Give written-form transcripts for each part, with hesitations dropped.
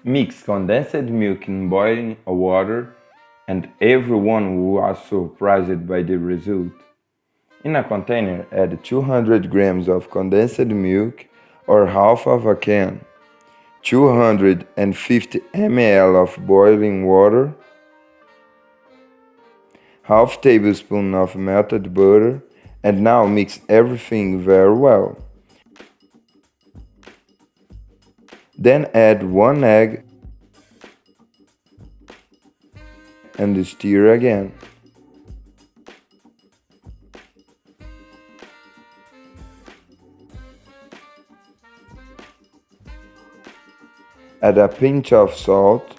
Mix condensed milk in boiling water, and everyone was surprised by the result. In a container, add 200 grams of condensed milk or half of a can, 250 ml of boiling water, half tablespoon of melted butter, and now mix everything very well. Then add one egg and stir again. Add a pinch of salt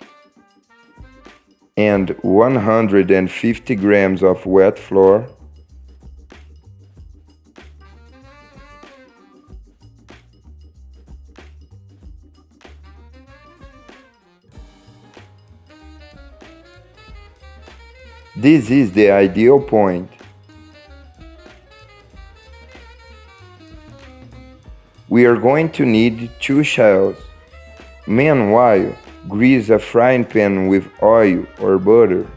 and 150 grams of wet flour. This is the ideal point. We are going to need 2 shells. Meanwhile, grease a frying pan with oil or butter.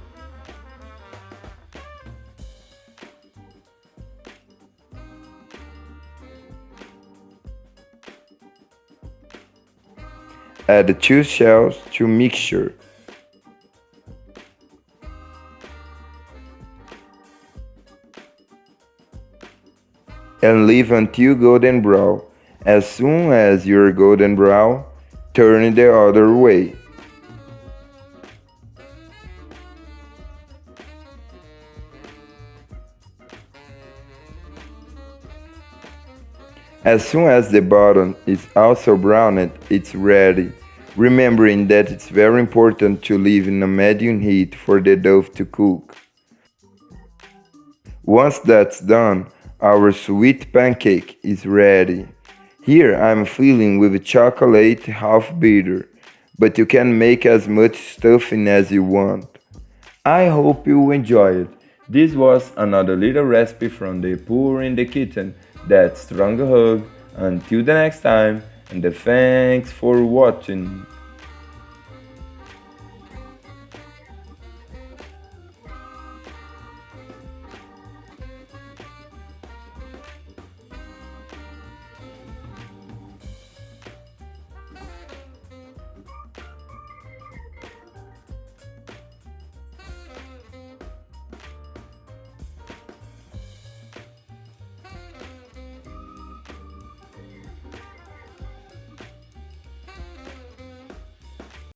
Add 2 shells to mixture. And leave until golden brown. As soon as you're golden brown, turn it the other way. As soon as the bottom is also browned, it's ready. Remembering that it's very important to leave in a medium heat for the dough to cook. Once that's done, our sweet pancake is ready. Here I'm filling with chocolate half bitter, but you can make as much stuffing as you want. I hope you enjoyed. This was another little recipe from the Poor in the Kitchen. That strong hug. Until the next time, and thanks for watching.